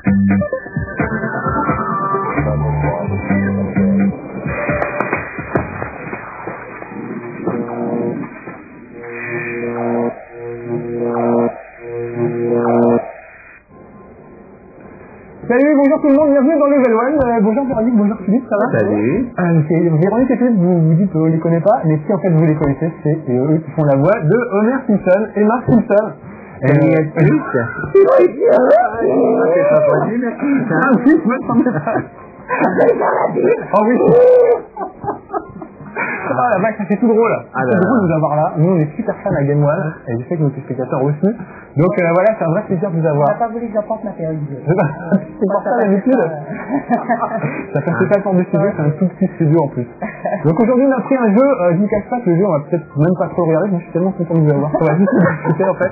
Salut, bonjour tout le monde, bienvenue dans Level 1. Bonjour Véronique, bonjour Philippe, ça va? Salut. Véronique et Philippe, vous dites on les connaît pas, mais si en fait vous les connaissez, c'est eux qui font la voix de Homer Simpson et Mark Simpson. C'est pas possible. Ah oui, je me sens oh oui. Ah la vache, c'est tout drôle. C'est drôle de vous avoir là. Nous on est super fans à Game One et je sais que nos spectateurs aussi. Donc voilà, c'est un vrai plaisir de vous avoir. On n'a pas voulu que j'apporte ma période. C'est pour ça d'habitude. Ça fait pas le temps de studio, c'est un tout petit studio en plus. Donc aujourd'hui on a pris un jeu, je ne cache pas que le jeu on va peut-être même pas trop le regarder, mais je suis tellement content de vous avoir. On va juste discuter en fait.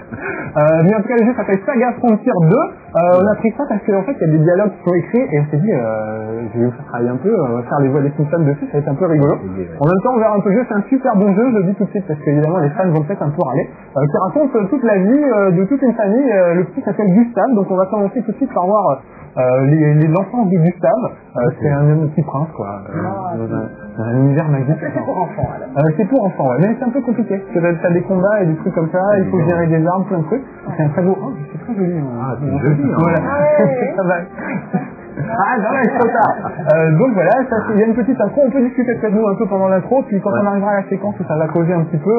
Mais en tout cas le jeu s'appelle Saga Frontier 2. On a pris ça parce qu'en fait il y a des dialogues qui sont écrits et on s'est dit je vais vous faire travailler un peu, faire les voix des Simpsons dessus, ça va être un peu rigolo. En même temps on verra un peu le jeu, c'est un super bon jeu, je le dis tout de suite parce qu'évidemment les fans vont peut-être un peu râler, qui raconte toute la vie de toute une famille. Le petit s'appelle Gustave, donc on va commencer tout de suite par voir l'enfance de Gustave. C'est un petit prince quoi, dans un univers magique. C'est pour enfants alors. C'est pour enfants, ouais, mais c'est un peu compliqué parce que t'as des combats et des trucs comme ça, il faut gérer des armes, plein de trucs. C'est un très beau. Oh, c'est très joli. Ah, c'est joli. Voilà. C'est pas mal. Ah non, c'est trop tard. Donc voilà, il y a une petite intro, on peut discuter peut-être nous un peu pendant l'intro, puis quand on arrivera à la séquence où ça va causer un petit peu,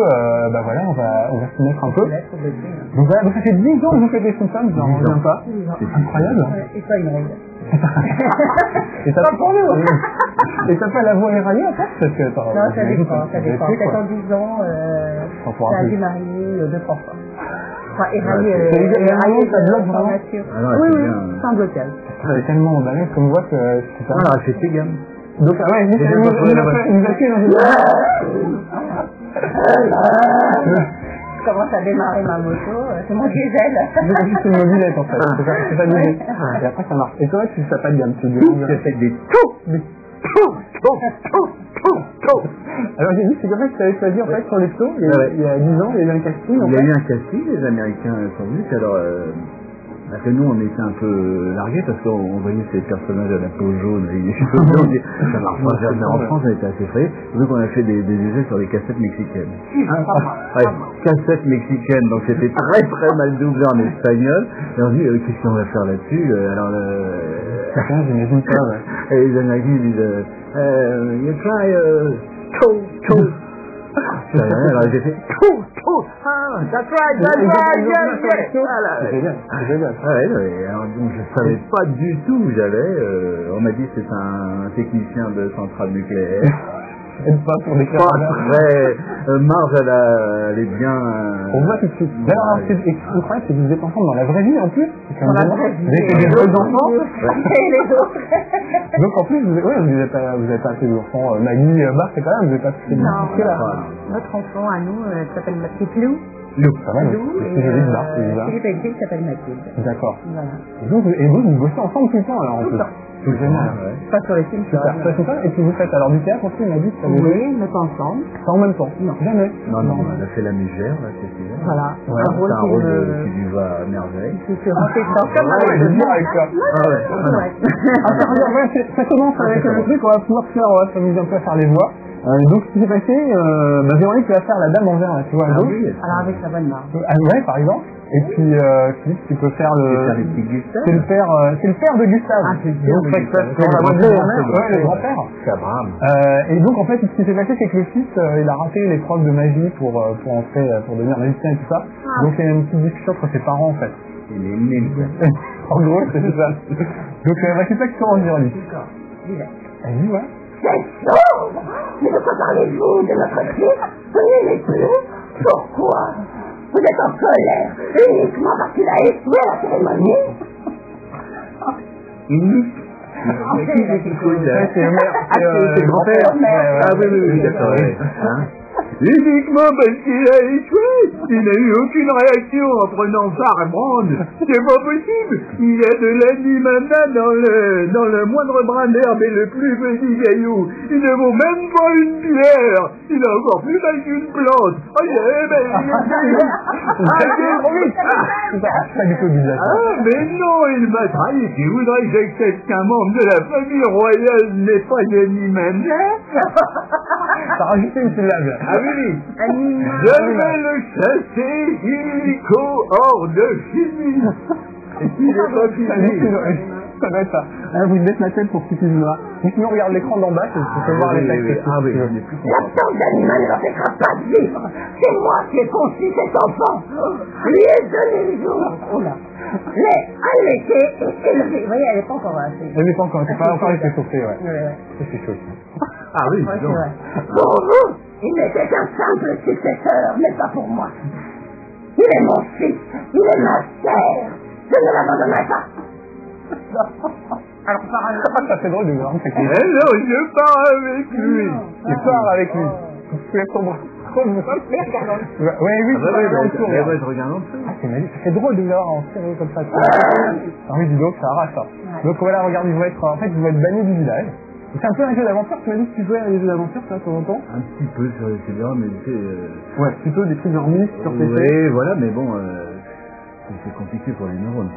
bah voilà, on va s'y mettre un peu. Donc voilà, donc ça fait 10 ans que vous faites des Simpsons, je n'en reviens pas. C'est incroyable. Et toi une règle. Et t'as pas et t'as pas la voix éraillée en fait parce que non, ça dépend. Peut-être en 10 ans, ça a démarré 2-3 fois. Enfin, éraillé, ça bloque vraiment. Oui, sans blocage. C'est tellement emballé comme voix que c'est pas mal. C'est ses gammes. Donc ouais, il nous a fait Je commence à démarrer ma moto, c'est mon diesel. C'est une mobilette en fait, c'est pas l'idée. Et après ça marche. Et toi tu fais pas de gamme, tu fais des Alors j'ai dit, c'est comme ça que tu avais choisi en fait sur les taux, il y a 10 ans, il y a eu un casting. Il y a eu un casting, les Américains sont venus, alors parce que nous on était un peu largués parce qu'on voyait ces personnages à la peau jaune, et ça marche pas, mais en France on était assez frais, donc on a fait des essais sur les cassettes mexicaines. Cassettes mexicaines, donc c'était très très mal doublé en espagnol, et on dit qu'est-ce qu'on va faire là-dessus, alors j'imagine pas, ouais. Et les Américains ils disent you try alors j'ai fait that's right, yes. C'est génial. Alors donc je savais pas du tout où j'allais, on m'a dit c'est un technicien de centrale nucléaire. Et pas pour des très marge elle est bien. On voit tout de suite. D'ailleurs, c'est incroyable, c'est que vous êtes ensemble dans la vraie vie en plus. Dans la vraie vie. Vous êtes des vrais enfants. Et les autres. Donc en plus, vous êtes pas assez d'enfants. Maggie, Marc, c'est quand même, vous êtes pas assez d'enfants là. Notre enfant à nous s'appelle Lou. Lou, ça va, c'est joli de Marc, c'est bizarre. Philippe et Philippe s'appelle Mathilde. D'accord. Voilà. Et vous bossez ensemble tout le temps alors en plus. C'est génial. Pas sur les films. Et puis vous faites alors du théâtre aussi, il m'a dit que ça vous. Oui, mais pas ensemble. Pas en même temps. Non. Jamais. Non, on a fait la Mugère, là, c'est sûr. Voilà. C'est un rôle qui lui va à merveille. C'est rentré dedans comme je dis avec ça. Ça commence avec le truc, on va s'amuser un peu à faire les voix. Donc ce qui s'est passé, Véronique va faire la dame en verre, là, tu vois, à gauche. Alors avec la bonne marque. Ouais, par exemple. Et puis Philippe, tu peux faire le. C'est le père de Gustave. Ah, c'est bien. Donc le grand-père. C'est Abraham. Et donc en fait, ce qui s'est passé, c'est que le fils, il a raté l'épreuve de magie pour entrer, pour devenir magicien et tout ça. Donc il y a une petite discussion entre ses parents en fait. Il est nul. En gros, c'est ça. Donc c'est ça que tu commences, Véronique. D'accord. Dis-le. Vas-y, ouais. C'est sombre. Mais de quoi parlez-vous de notre fils? Vous n'aimez plus? Pourquoi? Vous êtes en colère uniquement parce qu'il a échoué à la cérémonie? C'est le grand-père. Ah oui, d'accord. Uniquement parce qu'il a échoué. Il n'a eu aucune réaction en prenant Firebrand. C'est pas possible. Il y a de l'animana dans le moindre brin d'herbe et le plus petit caillou. Il ne vaut même pas une pierre. Il a encore plus mal qu'une plante. Oh yeah, ben, mais non, il m'a trahi. Il voudrait que j'accepte qu'un membre de la famille royale n'ait pas d'animana. T'as rajouté une syllabe. Ah oui. Je vais le chasser illico hors de Chine. Et s'il est pas fini. Ça doit être ça. Vous baissez la tête pour que tu puisses voir. Mais sinon, regarde l'écran d'en bas, tu peux voir les textes. Ah oui, L'absence d'animal ne l'empêchera pas de vivre. C'est moi qui ai conçu cet enfant. Lui ai donné le jour. Mais allaité et élevé. Vous voyez, elle n'est pas encore assez. Elle n'est pas encore, c'est pas encore été chauffée, ouais. Ouais. C'est chaud. Ah oui, Ouais, non. Pour vous, il n'était qu'un simple successeur, mais pas pour moi. Il est mon fils, il est ma chair. Je ne l'abandonnerai pas. Alors, par Ça fait drôle de voir un Eh non, je pars avec lui. Il part avec lui. Tu lèves ton bras. Ouais, oui, Je regarde en dessous. Ah, c'est magique. Ça fait drôle de voir en série comme ça. Ah oui, dis donc, ça arrache ça. Donc voilà, regarde, ils vont être bannis du village. C'est un peu un jeu d'aventure, tu m'as dit que tu jouais à des jeux d'aventure, ça, de temps en temps? Un petit peu sur les CD-ROM, mais c'est... Ouais, plutôt des trucs en mix sur PC. Oui, voilà, mais bon, c'est compliqué pour les neurones.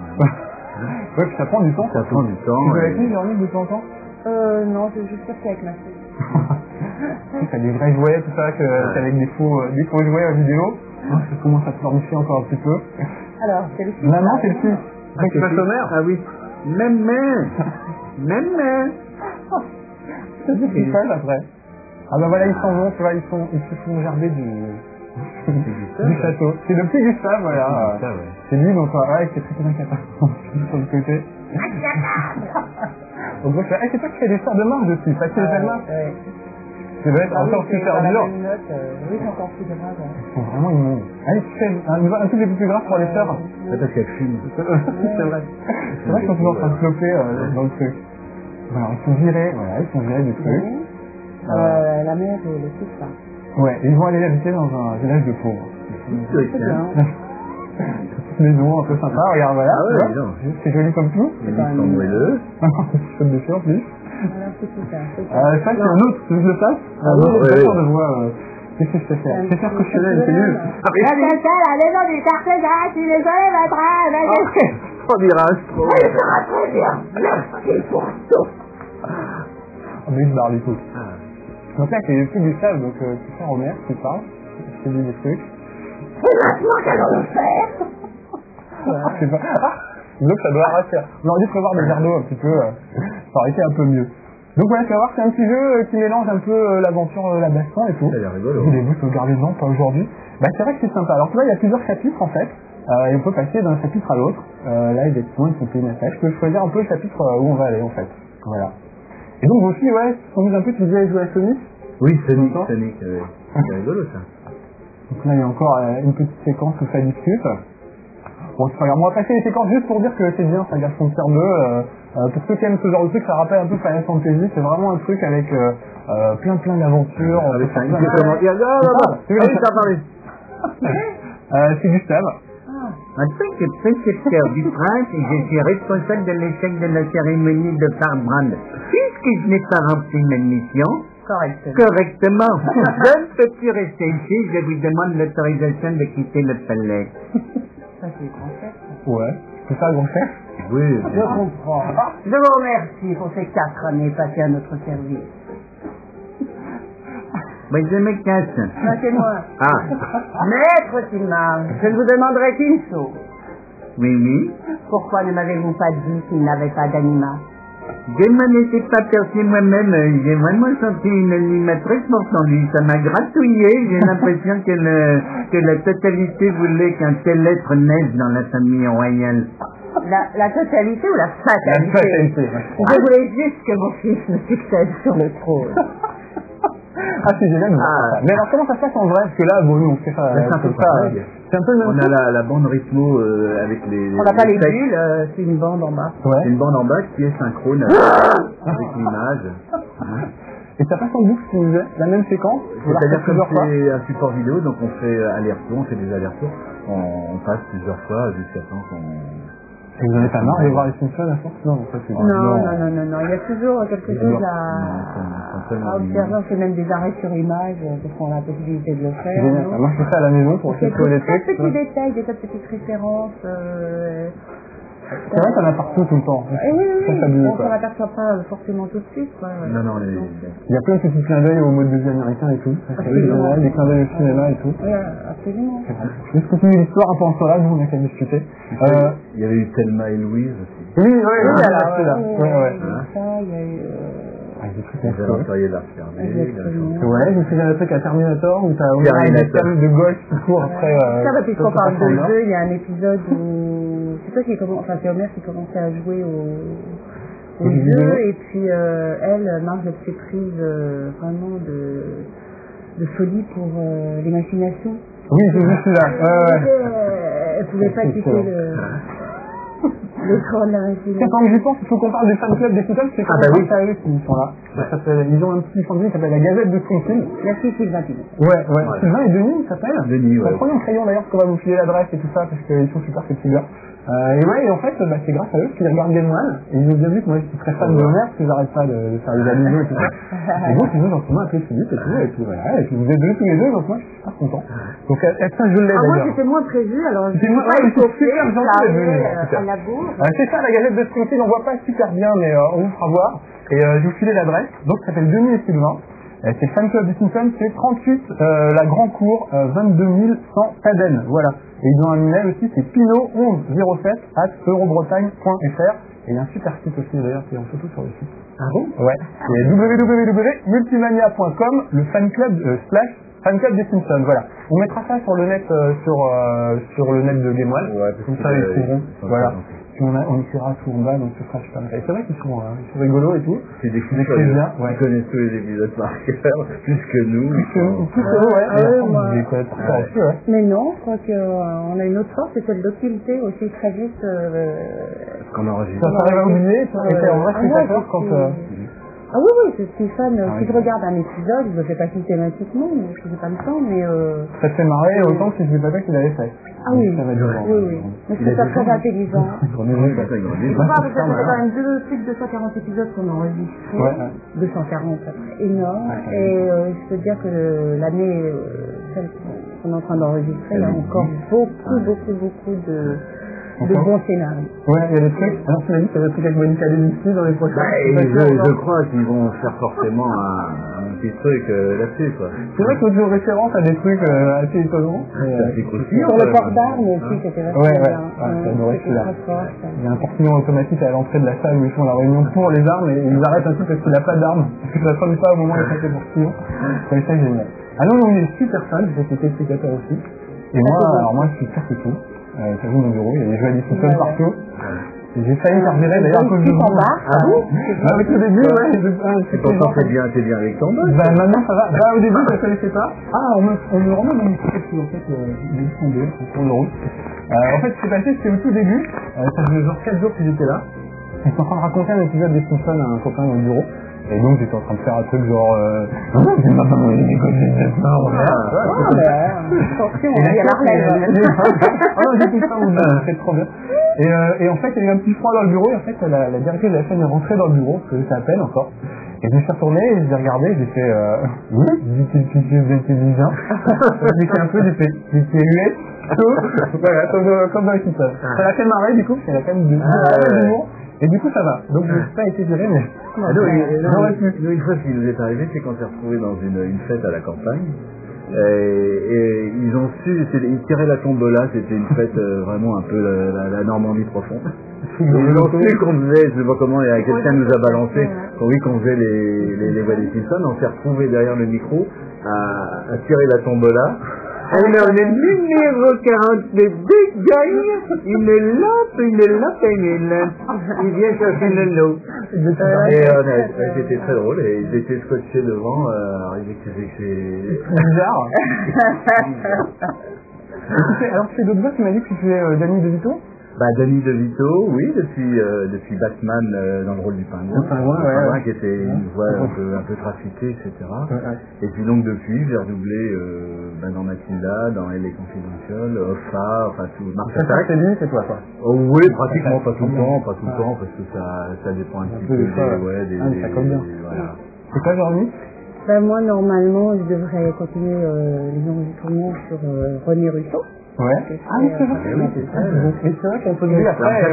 Ouais, puis ça prend du temps. Ça prend du temps. Tu joues avec lui, Jordi, de temps en temps? Non, j'ai juste sorti avec ma fille. T'as des vrais jouets, tout ça, avec des faux jouets en vidéo. Ça commence à te formifier encore un petit peu. Alors, c'est le fils. Maman, c'est le fils. Ah, tu passes au maire? Ah oui. Même. C'est tout seul après. Ah bah voilà, ils s'en vont, tu vois, ils se font gerber du château. C'est le petit Gustave, voilà. C'est lui, donc ouais, c'est très bien capable sur le côté. Donc bon, c'est toi qui fais des sorts de marche dessus, pas que les marches. Ça doit être encore super dur. Oui, c'est encore plus grave. Ils sont vraiment immondes. Allez, tu fais un truc peu plus grave pour les sœurs. Parce qu'elle fume. C'est vrai. C'est vrai qu'ils sont toujours en train de cloper dans le truc. Voilà, ils sont virés du truc. La mère et le fils, là. Ouais, ils vont aller habiter dans un village de pauvres. C'est bien. Petite maison un peu sympa, regarde, voilà. Ah ouais, non. C'est joli comme tout. Les lits sont moelleux. C'est dessus en plus. Voilà, c'est tout ça. Ça, c'est un autre, tu veux que je le fasse? Ah oui, de voix, qu'est-ce que je sais faire? Je sais faire que je suis là, c'est nul. La maison du Cartésat, tu les enlèves On dira trop. Elle sera très bien. Merci pour tout. On met une barre du coup. Donc là, c'est le petit Gustave, donc tu fais Robert, tu parles, tu dis des trucs. Et maintenant, qu'allons-nous faire? Je sais pas. Donc ça doit arracher. On aurait dû prévoir des verres d'eau un petit peu, ça aurait été un peu mieux. Donc voilà, tu vas voir, c'est un petit jeu qui mélange un peu l'aventure, la baston et tout. Ça a l'air rigolo. Vous voulez-vous sauvegarder non, pas aujourd'hui. Bah c'est vrai que c'est sympa. Alors tu vois, il y a plusieurs chapitres en fait. Et on peut passer d'un chapitre à l'autre. Là, effectivement, ils sont payés une attache. Je peux choisir un peu le chapitre où on va aller en fait. Voilà. Et donc aussi, ouais, on nous un peu, tu disais jouer à Sonic. Oui, Sonic, c'est rigolo ça. Donc là, il y a encore une petite séquence où ça discute. Bon, c'est pas grave. On va passer les séquences juste pour dire que c'est bien, ça Garçon de Terre 2. Pour ceux qui aiment ce genre de truc, ça rappelle un peu Final Fantasy. C'est vraiment un truc avec plein d'aventures. Avec un c'est Gustave. En tant que précepteur du prince, je suis responsable de l'échec de la cérémonie de Firebrand. Puisque je n'ai pas rempli ma mission correctement, je ne peux plus rester ici, je vous demande l'autorisation de quitter le palais. Ça, c'est le grand chef. Ouais. C'est ça, le grand chef? Oui. Je comprends. Je vous remercie pour ces 4 années passées à notre service. Ben, je me casse. C'est moi. Maître Silmar, je ne vous demanderai qu'une chose. Oui. Pourquoi ne m'avez-vous pas dit qu'il n'avait pas d'anima? Je m'en étais pas perçu moi-même. J'ai vraiment senti une animatrice mortendue. Ça m'a gratouillé. J'ai l'impression que la totalité voulait qu'un tel être naisse dans la famille royale. La totalité ou la fatalité? Je voulais juste que mon fils me succède sur le trône. Ah, c'est génial. Mais alors, comment ça se passe en vrai? Parce que là, bon, nous, on fait ça. C'est un peu pareil. C'est un peu le même. On a la bande rythmo avec les. On n'a pas les bulles, c'est une bande en bas. Ouais. C'est une bande en bas qui est synchrone avec l'image. Et ça passe en boucle, tu disais, la même séquence. C'est-à-dire que c'est un support vidéo, donc on fait aller-retour, on fait des allers-retours, on passe plusieurs fois jusqu'à temps qu'on... Et vous n'en avez pas marre de voir les Simpsons à force? Non, ça c'est non. Il y a toujours quelque chose à observer. On fait même des arrêts sur image, parce qu'on a la possibilité de le faire. Moi, je fais ça à la maison pour essayer de trouver des trucs. Des petits détails, des tas de petites références. C'est vrai qu'on a partout tout le temps. Oui, on s'en aperçoit pas forcément tout de suite. Non, il y a plein de petits clins d'œil au mode de vie américain et tout. Des clins d'œil au cinéma et tout. Oui, absolument. Juste continuer l'histoire un peu en soi, nous on a qu'à discuter. Il y avait eu Thelma et Louise aussi. Oui, il y a eu... Les aventuriers de l'Arche perdue. Ouais, j'ai fait un truc à Terminator où t'as une escale de gauche qui court après. Puisqu'on parle de jeu, il y a un épisode où c'est toi qui commence, enfin c'est Homer qui commençait à jouer au jeu et puis elle, Marge, elle s'est prise vraiment de folie pour les machinations. Oui, j'ai vu celui-là. Elle pouvait pas quitter le corps de la machine. Quand j'y pense, il faut qu'on parle du fan club des Simpsons, c'est quand même à eux qui sont là. Ils ont un petit fanzine qui s'appelle la Gazette de Springfield. Merci Sylvain. Ouais. Sylvain et Denis, ça s'appelle. Denis, ouais. Prenez un crayon d'ailleurs, parce qu'on va vous filer l'adresse et tout ça, parce qu'ils sont super ces petits gars. Et en fait, c'est grâce à eux qu'ils regardent Game One, et ils ont bien vu que moi je suis très fan de Homer, parce qu'ils n'arrêtent pas de faire des allusions et tout ça. Et donc ils nous ont un peu Philippe et tout, et puis voilà, et puis vous êtes venus tous les deux, donc moi je suis super content. Donc ça je l'ai d'ailleurs. Moi c'était moins prévu, alors c'était moins prévu, c'est super gentil de venir. À la bourre. C'est ça la Gazette de Springfield, on voit pas super bien, mais on vous fera voir. Et je vous filais l'adresse, donc ça s'appelle Denis et Sylvain. C'est le fan club du Simpsons, c'est 38 la Grand Cour, 22 100 Taden, voilà. Et ils ont un email aussi, c'est pino1107@eurobretagne.fr. Et il y a un super site aussi d'ailleurs qui est en photo sur le site. Ah bon? Ouais. C'est www.multimania.com, le fan club fan club des Simpsons, voilà. On mettra ça sur le net sur le net de Game One. Ouais, comme ça ils trouveront. Voilà. Puis on écrira tout en bas, donc ce sera super bien. Et c'est vrai qu'ils sont rigolos et tout. C'est des fous bien. Ils connaissent tous les épisodes par cœur, plus que nous. Mais non, je crois qu'on a une autre force, c'est celle d'occulter aussi très vite. Ce qu'on enregistre. Ça arrive à oublier, ça. En vrai, c'est ça peur quand... Ah oui, je suis fan. Si je regarde un épisode, je le fais pas systématiquement, parce que j'ai pas le temps, mais... Ça te fait marrer autant que si je ne sais pas qu'il avait fait. Ah oui, oui. Mais c'est pas très intelligent. Il faut pas, parce que ça fait quand même plus de 240 épisodes qu'on a enregistrés. 240, ça serait énorme. Et je peux te dire que l'année, celle qu'on est en train d'enregistrer, il y a encore beaucoup de bons scénarios. Ouais, il y a des trucs. Alors, tu m'as dit qu'il y a des trucs avec Monica Lewinsky dans les prochains. Je crois qu'ils vont faire forcément un petit truc là-dessus, quoi. C'est vrai qu'ils font référence à des trucs assez étonnants. C'est croustillant. Sur le port d'armes aussi, c'était vachement bien. Il y a un portillon automatique à l'entrée de la salle où ils font la réunion pour les armes et ils arrêtent un truc parce qu'il n'a pas d'armes. Parce que ça sonne pas au moment où il fait le portillon. C'est ça génial. Ah non, il est super fan, j'ai été explicateur aussi. Et moi, je suis sûr que tout. T'as vu mon bureau, il y a des jeux à des Simpsons partout. J'ai failli faire virer d'ailleurs à cause de vous. Ah bon? Avec le début, c'est pourtant t'es bien avec ton boss. Bah maintenant ça va. Au début je ne connaissais pas. On me remet dans une petite en fait, il est tombé sur le route. En fait ce qui s'est passé c'était au tout début, ça faisait genre 4 jours que j'étais là. Ils sont en train de raconter un épisode des Simpsons à un copain dans le bureau. Et donc j'étais en train de faire un truc genre c'est pas mal les codes des j'étais ça c'est trop bien. Et en fait il y a eu un petit froid dans le bureau et en fait la directrice de la chaîne est rentrée dans le bureau parce que ça à peine encore. Et je me suis retourné et je l'ai regardé, j'ai fait oui, vous étiez bizarre. J'ai fait un peu, j'ai fait hué. Voilà, comme dans les Simpsons. Ça l'a fait marrer du coup, parce qu'elle a quand même de l'humour. Et du coup ça va. Donc je n'ai pas été viré, mais... Une fois ce qui nous est arrivé, c'est qu'on s'est retrouvé dans une fête à la campagne. Et ils ont su, ils tiraient la tombola, c'était une fête vraiment un peu la Normandie profonde. Ils ont su qu'on faisait, je sais pas comment, quelqu'un nous a balancé, qu'on faisait les voix des Simpsons, on s'est retrouvé derrière le micro à tirer la tombola. Alors le numéro 42 gagne une lampe et une lampe. Il vient chercher le lot. Et c'était très drôle et ils étaient scotchés devant. Ils disaient que c'est bizarre. Alors tu fais d'autres voix, tu m'as dit que tu faisais Danny DeVito. Danny DeVito, oui, depuis Batman dans le rôle du pingouin. Qui était une voix un peu trafiquée, etc. Et puis donc depuis, j'ai redoublé dans Mathilda, dans Elle est confidentielle, Offa, enfin tout. C'est lui, c'est toi, quoi. Oh, oui, pratiquement pas tout le temps, parce que ça dépend un petit peu des ça colle bien. Voilà. C'est quoi, Jérémy? Moi, normalement, je devrais continuer les enregistrements sur René Russo. Ouais. C'est vrai. Et c'est vrai qu'on peut dire après,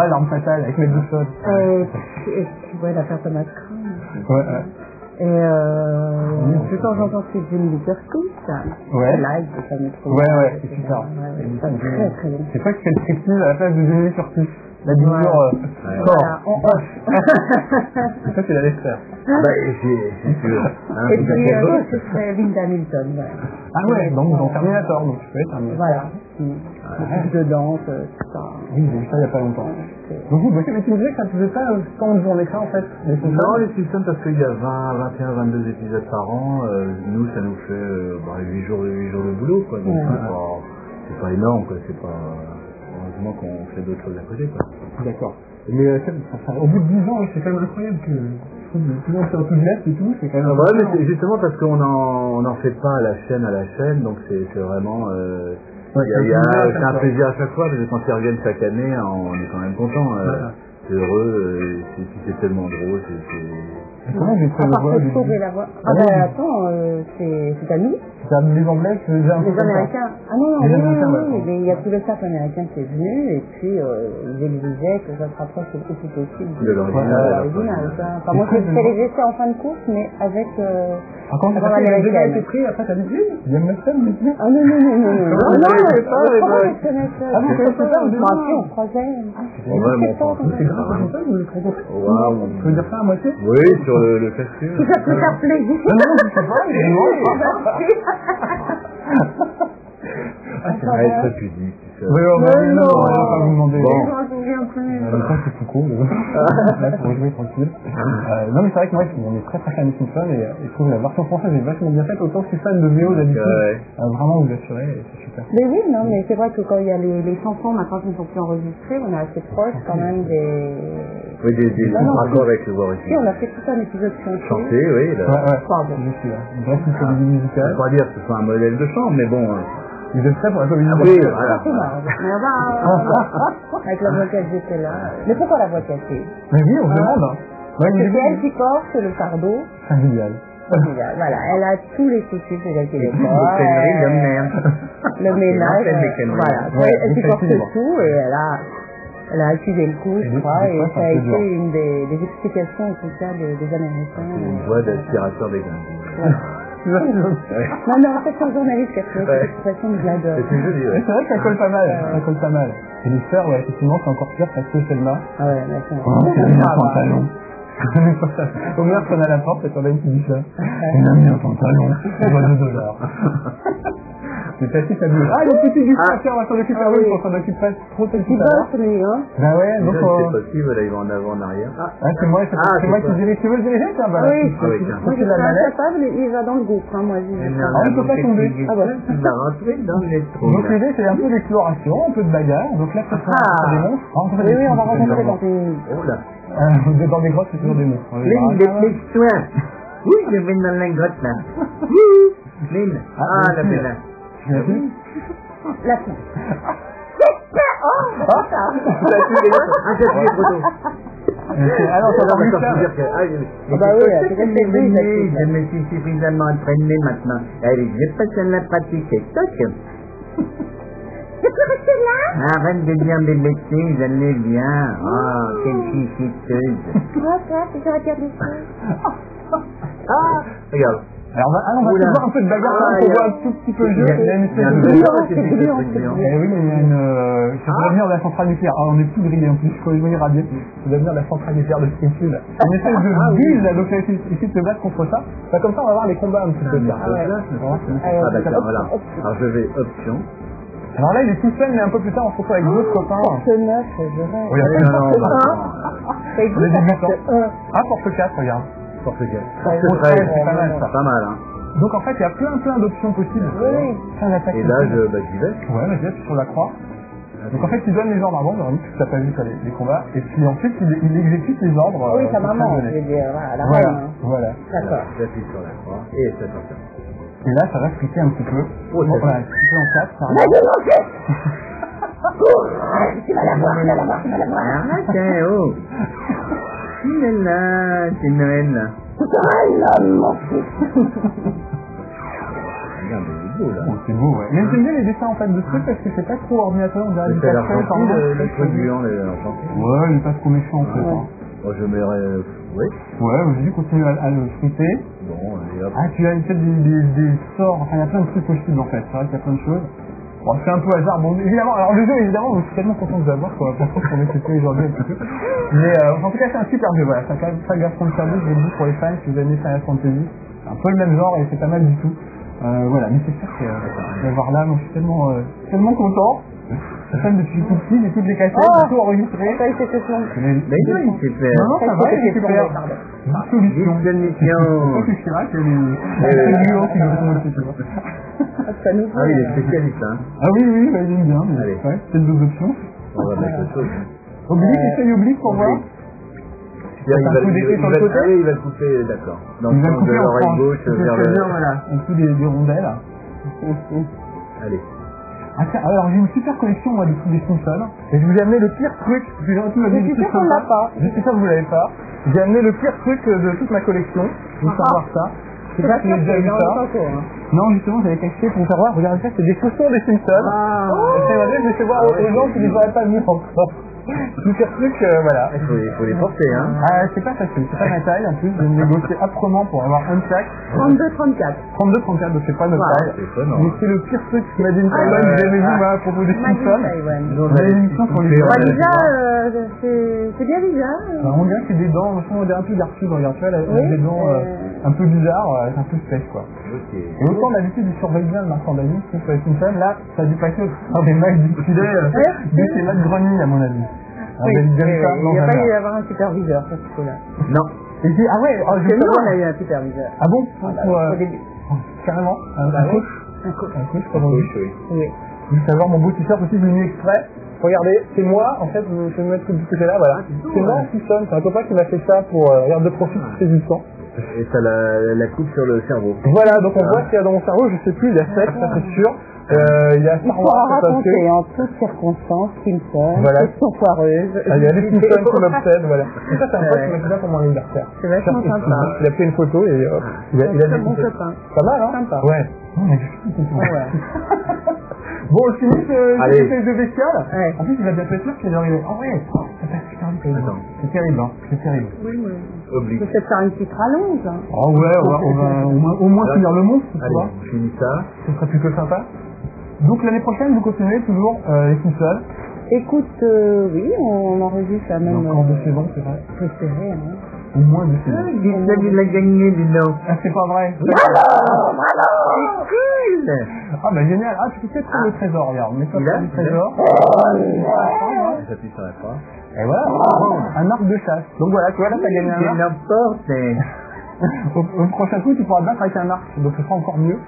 l'arme fatale, avec mes boussoles. Ouais, la perte de ma crâne. Ouais. Et de temps en temps, c'est Jenny Littercourt. Ouais. Live, ça me trouve. Ouais, c'est super. Très, très bien. C'est toi qui fais le striptease à la place de Jenny Littercourt. La division en off. C'est ça, tu l'allais faire. C'est sûr. Et puis, ce serait Linda Hamilton. Ah ouais, donc dans Terminator, donc tu peux être Terminator. Voilà. De danse, tout ça. Oui, j'ai vu ça il n'y a pas longtemps. Donc vous bossez, mais tu me disais que ça ne faisait pas tant de journées que ça, en fait, les Simpsons? Non, les Simpsons, parce qu'il y a 21, 22 épisodes par an. Nous, ça nous fait 8 jours de boulot, quoi. Donc c'est pas énorme, quoi. C'est pas... Heureusement qu'on fait d'autres choses à côté, quoi. D'accord. Mais au bout de 10 ans, c'est quand même incroyable que tout le monde soit enthousiaste et tout, c'est quand même... mais c'est justement parce qu'on en fait pas à la chaîne, donc c'est vraiment... c'est un plaisir à chaque fois, parce que quand ils reviennent chaque année, on est quand même content. C'est heureux, c'est tellement drôle, Comment j'ai trouvé la voix? Attends, c'est à nous? C'est les Anglais qui faisaient un peu les Américains. Ah non, oui, mais il y a tout le staff américain qui est venu, et puis ils exigeaient que ça se rapproche le plus possible de l'original. Moi, je fais les essais en fin de course, mais avec quand l'américaine a été pris, après t'as dit, il y a une scène, mais ah non, vous connaissez pas, vous connaissez pas, on se croisait. C'est grave, vous le croisez. Waouh. Tu veux dire ça à moitié? Oui, sur le costume. Tout ça peut faire plaisir. Non, je sais pas, mais ça va être pudique. Oui, non, pas vous demander. Bon. Je m'en souviens plus. C'est tout cool, là, pour jouer tranquille. Non, mais c'est vrai que moi, on est très fan des Simpsons, et je trouve la version française est vachement bien faite, autant que je suis fan de VO d'habitude. Vraiment, vous assurez, c'est super. Mais oui, non, mais c'est vrai que quand il y a les chansons, maintenant qui ne sont plus enregistrées, on est assez proche quand même des... Oui, des raccords avec le voix originale. Oui, on a fait tout un épisode chanté, oui. Pardon. Je suis là. Bref, une comédie musicale. On va pas dire que ce soit un modèle de chant, mais bon... Vous êtes prêts pour la comédie musicale? Oui, voilà. Avec la voix cassée là. Mais pourquoi la voix cassée? Mais oui, on se demande. C'est elle qui porte le fardeau. Familial. Voilà, elle a tous les soucis pour les téléphone. Le ménage. Voilà, elle supporte tout et elle a accusé le coup, je crois, et ça a été une des explications en tout cas des Américains. Une voix d'aspirateur des gants. Non, en fait, c'est un journaliste qui a fait cette expression que j'adore. C'est vrai que ça colle pas mal. Et les sœurs, effectivement, c'est encore pire parce que Selma. Ah ouais, mais c'est un pantalon. Homer sonne à la porte et t'en as une qui dit ça. Elle a mis un pantalon, on voit $2. Mais t'as si fabuleux. Ah, le petit distracteur, on va s'en occuper. Oui, on s'en occupe pas trop tout à l'heure. Bah ouais, donc c'est possible, là, il va en avant, en arrière. C'est moi qui dirige. Tu veux le diriger? Tiens, bah là. Oui, moi je suis incapable, il va dans le groupe, moi je dis. On peut pas tomber. Il va rentrer dans les trous. Donc l'idée, c'est un peu d'exploration, un peu de bagarre. Donc là, ça démontre. Oui, on va rencontrer dans une... Oh là. Dans des grottes, c'est toujours des monstres. Lynn, dépêche-toi. Oui, je vais dans la grotte là. Lynn. Ah, la belle. La fin. Alors, ça va dire que... bah oui, je me suis suffisamment entraîné maintenant. Allez, je passe à la pratique. Toc. Je peux rester là? Arrête de dire des bêtises, allez bien. Oh, quelle chichiteuse. Toi, tu saurais dire des choses. Regarde. Alors, on va voir un peu de bagarre pour voir un tout petit peu le jeu. Il y a une espèce de... Oui, mais il y a une... Ça doit venir de la centrale nucléaire. Ah, on est plus grillé en plus, je crois que radier. Ça doit venir de la centrale nucléaire de Springfield. Une espèce de bulle, là, donc essayer de se battre contre ça. Bah, comme ça, on va voir les combats un petit peu. Ah, d'accord, voilà. Alors, je vais option. Alors là, il est tout seul, mais un peu plus tard, on se retrouve avec d'autres copains. Porte 9, je rêve. Oui, non. Les débutants. Ah, porte 4, regarde. C'est pas mal, ça. Pas mal, hein. Donc en fait, il y a plein d'options possibles. Oui. Et là, j'y vais. Ouais, vas-y, sur la croix. Donc en fait, il donne les ordres avant, Véronique, tu n'as pas vu les combats, et puis ensuite, il exécute les ordres. Oui, sa maman, je veux dire, voilà, la reine. Voilà. D'accord. J'appuie sur la croix, et ça sort. Et là, ça va friter un petit peu. Oh, bon, voilà, un petit peu en 4, ça Vas-y, mon fils. Cours, tu vas la voir, tu vas la voir, tu vas la voir. Arrête, oh. Il est là, c'est Noël, là. Tu seras l'homme, mon fils. Regarde, il est beau, là. Bon, c'est beau, ouais. Mais j'aime bien les dessins, en fait, de trucs, parce que c'est pas trop ordinateur, on dirait du C'est pastel, l'argentine, le truc gluant, l'argentine. Ouais, il est pas trop méchant, en fait. Hein. Moi, je mettrais... Oui. Ouais, j'ai dit continue à le friter. Bon, allez, hop. Ah, tu as peut-être des sorts, enfin, il y a plein de trucs possibles, en fait. C'est vrai qu'il y a plein de choses. Bon, c'est un peu hasard. Bon, évidemment, alors le jeu, évidemment, je suis tellement content de vous avoir, quoi. Par contre, on est fait aujourd'hui un petit peu. Mais, en tout cas, c'est un super jeu, voilà. C'est quand même Saga Fantasy, je vous le dis pour les fans, si vous aimez Final Fantasy. C'est un peu le même genre et c'est pas mal du tout. Voilà, mais c'est sûr que, d'avoir là, moi, je suis tellement content. Je fan depuis tout petit, j'ai toutes les cassettes, j'ai tout enregistré. Ça, il s'est fait flanquer. Mais non, il s'est fait. Non, ça va, il s'est fait Solution. C'est Chirac, il y a des gluants qui nous répondent aussi, tu vois. Ça nous Ah oui, il est spécialiste, hein. Ah oui, bah, il aime bien, mais Allez. ouais, c'est deux options. On va mettre autre chose. Oblique, essaye oblique pour voir. Il va un coup d'épée sur le côté. il va le couper, d'accord. Dans Il le va sens de couper en l'oreille France. gauche vers le... Voilà, un coup des rondelles. Allez. Ah tiens, alors j'ai une super collection moi de tous les Simpsons et je vous ai amené le pire truc, parce que j'ai tout Je suis sûre qu'on l'a pas. Je suis sûr que vous l'avez pas. J'ai amené le pire truc de toute ma collection. Vous savoir ça. Je sais pas si vous avez déjà vu ça. Non, justement, j'avais caché pour savoir. Regardez ça, c'est des chaussons des Simpsons. Et c'est vrai, je vais voir aux gens qui les auraient pas vus encore. Le pire truc, voilà. Il faut les porter, hein. Ah, c'est pas facile, c'est pas ma taille en plus. Je vais me négocier âprement pour avoir un sac. 32-34. 32-34, donc c'est pas notre taille. C'est étonnant. Mais c'est le pire truc que m'a dit une Taïwan que j'avais vu moi, à propos des Simpsons. On a une émission sur les dents. Déjà, c'est bien bizarre. On dirait que c'est des dents, on dirait un peu Garfield, regarde, tu vois, elle a des dents un peu bizarres, c'est un peu spèce quoi. Ok. Et autant d'habitude, il surveille bien le merchandising, c'est sur les Simpsons, là, ça a dû passer au des mags du filet, de chez Matt Groening, à mon avis. Oui, il n'y a pas eu d'avoir un superviseur, ça c'est là. Non. Et puis, ah ouais, Parce que nous, on a eu un superviseur. Ah bon? Au début. Carrément, un coach? Un coach, pardon. Oui. Vous savez voir mon beau t-shirt aussi, je l'ai mis exprès. Regardez, c'est moi, en fait, je vais me mettre du côté là, voilà. C'est moi, Simpson, c'est un copain qui m'a fait ça pour regarde de profit pour ses temps. Et ça la coupe sur le cerveau. Voilà, donc on voit ce qu'il y a dans mon cerveau, je sais plus, il y a 7, ça c'est sûr. Il y a Il faut raconter en toutes circonstances, Simpson, voilà. question foireuse. Il y a les Simpsons qui m'obsèdent, voilà. Et ça, c'est un pote qui m'a fait ça pour mon anniversaire. C'est vachement sympa. Il a pris une photo et hop, il a C'est mon copain. Pas mal, hein? Sympa. Ouais. Bon, on finit ce de bestial. Ouais. En plus, il va bientôt être là qu'il est arrivé. Oh ouais, ça passe super vite. C'est terrible, hein. C'est terrible. Oui, oui. Oblique. Peut-être faire une petite rallonge. Hein. Oh ouais, on va au moins finir le monstre, tu vois. Allez, on finit ça. Ce sera plutôt sympa. Donc l'année prochaine, vous continuez toujours les Simpsons. Écoute, oui, on enregistre la même. Encore 2 saisons, c'est vrai. Préférée, hein. Au moins 2 saisons. Disney, il a gagné, dis donc. Ah, c'est pas vrai. Cool. Ah bah génial. Ah, tu peux peut-être trouver le trésor, regarde. On met ça sur le trésor. J'appuie sur la croix. Et voilà, un arc de chasse. Donc voilà, tu vois, là, t'as gagné un arc. N'importe. Au prochain coup, tu pourras te battre avec un arc. Donc ce sera encore mieux.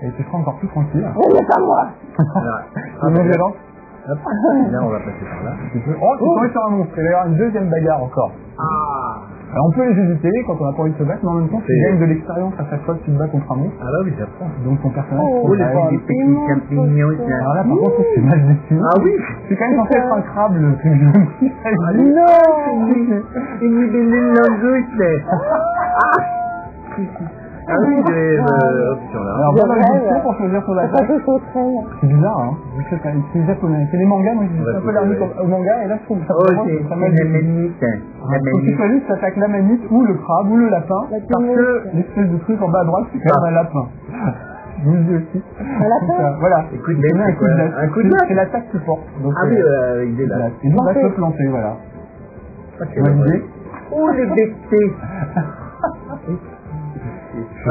Et tu seras encore plus tranquille. C'est pas moi. C'est non violent. Hop. Là, on va passer par là. Tu peux... Oh, tu peux tomber sur un monstre. Il va y avoir une deuxième bagarre encore. Alors on peut les éviter quand on a pas envie de se battre, mais en même temps, tu gagnes de l'expérience à chaque fois que tu te bats contre un monstre. Ah là, oui, j'apprends. Donc ton personnage... Oh, les petits champignons, ça. Alors là, par contre, c'est mal dessiné. Ah oui. C'est quand même censé être un crabe, le truc jaune. Non. Une libellule langouste, Ah oui, j'ai l'option là. Alors voilà l'option pour choisir son attaque. Ça sauterait. C'est bizarre, hein. Je sais pas, c'est japonais. C'est les mangas, moi j'ai un peu l'air au manga, et là je trouve ça c'est pas mal. la manite. Quand tu choisis, ça attaque la manite ou le crabe ou le lapin, parce que l'espèce de truc en bas à droite, c'est quand même un lapin. Je vous le dis aussi. Un lapin. Voilà. Écoute, un coup de latte. Un coup de latte. C'est l'attaque qui porte. Ah oui, avec des lattes. Et donc on va se planter, voilà. C'est l'idée. Oh, les bêtés.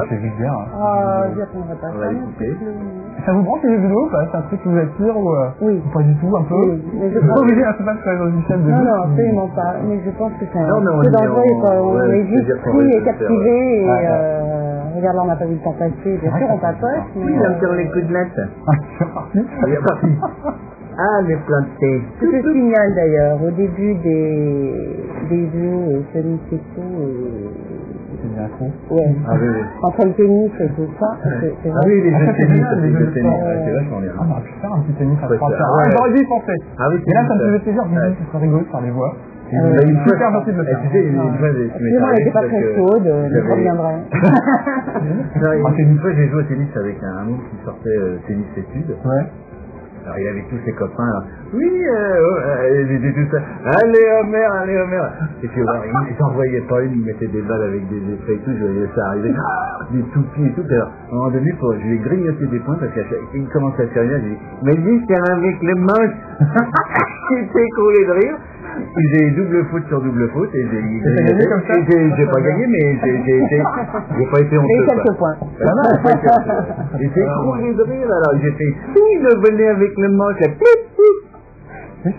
C'est bizarre. Ah, je répondrai pas. On va les couper. Ça vous branche les jeux vidéo ou pas? C'est un truc qui vous attire ou Oui. pas du tout, un peu? Oui, mais je Pas pense... obligé, c'est pas sur les logiciels de Non, jeu. non, absolument pas. Mais je pense que c'est un Non, mais on peu est dangereux et qu'on ouais, est vite c'est-à-dire qu'on pris et reste captivé et ouais. regarde là, on n'a pas vu le temps passer. Bien sûr, on papote, Oui, mais... il a encore les coups de latte. Ah, c'est reparti. Il est parti. Ah, les plantés. Je te signale d'ailleurs, au début des jeux tennis et tout, c'est bien con. Ouais. Ah oui. Entre le tennis et tout ça, c'est Ah oui, les jeux de tennis, les jeux de tennis, c'est vachement bien. Ah, on aurait pu faire un petit tennis à Ouais, 3 c'est- faire. ouais. J'aurais dû y penser. Ah oui, Et là, ça me c'est faisait plaisir, je me dis que ce serait rigolo de faire les voix. Une fois, super gentil de le faire. tu sais, une fois, Excusez-moi, elle n'était pas très chaude, je reviendrai. Une fois, j'ai joué au tennis avec un mec qui sortait tennis études. Ouais. Alors, il avait tous ses copains, là. Oui, ils étaient tous ça. Allez, Homer, allez, Homer. Et puis, alors, il s'envoyait pas une, il mettait des balles avec des effets et tout, je voyais ça arriver, des toupies et tout. Puis alors, à un moment donné, je lui ai grignoté des points parce qu'il commençait à faire une, j'ai dit, mais dis, c'est avec le manche. Il s'est écroulé de rire. J'ai double faute sur double faute et j'ai gagné comme ça. J'ai pas gagné, mais j'ai pas été honteux. Et quelques points. Ça va, j'ai pas été honteux. J'étais écroulé de rire, alors j'ai fait, si, le venez avec le manche, là, Mais si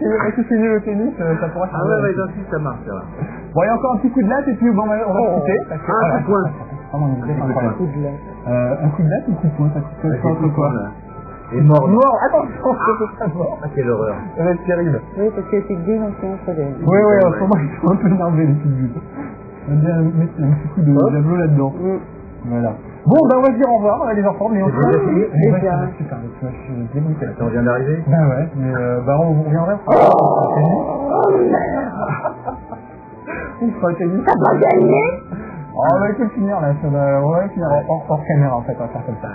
c'est nul au tennis, ça pourra ah changer. ouais, donc si, ça marche, ça va. Bon, il y a encore un petit coup de latte et puis bon, on va se quitter. Un coup de poing. Ah non, mais c'est incroyable. Coup de lait. Un coup de latte ou un coup de poing, ça coûte Un coup de quoi? poing, là. Et mort. Mort, attention, c'est pas mort. Ah, quelle horreur. Ça va être terrible. Oui, parce que c'est bien ancien entre les... Oui, en ce moment, ils sont un peu énervés, les petits buts. On va bien mettre un petit coup de javelot là-dedans. Voilà. Bon, ben on va se dire au revoir, les enfants, mais on se fini. Super, tu vois, je suis dégoûté. Attends, on vient d'arriver. Ben ouais, mais on reviendra. Il sera tennis. T'as pas gagné? On va essayer de finir là, on va finir hors caméra en fait, on va faire comme ça.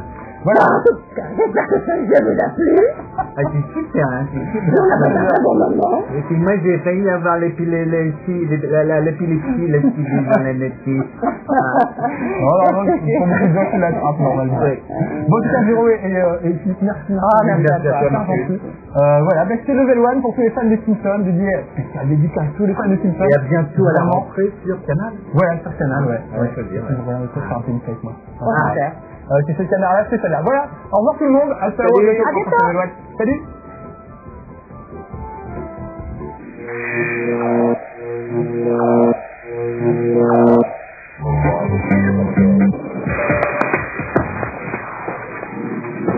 Voilà. En tout cas, j'espère que ce jeu vous a plu. Ah, c'est super, hein, c'est On super. a passé un bon moment. Et puis moi, j'ai failli avoir l'épilepsie, dans la neti. Voilà, on met les doigts sur la trappe normalement. Bon, en tout cas, Véro et Philippe, merci. Merci à toi. Voilà, ben c'est Level 1 pour tous les fans des Simpsons, spécial dédicace tous les fans des Simpsons. Et à bientôt à la rentrée sur Canal. Voilà, sur Canal, ouais. Ouais, je veux dire, ouais. Je vais faire un tennis avec moi. Super. C'est cette caméra-là, c'est celle-là. Voilà, au revoir tout le monde, à ciao, Salut. à bientôt. Salut.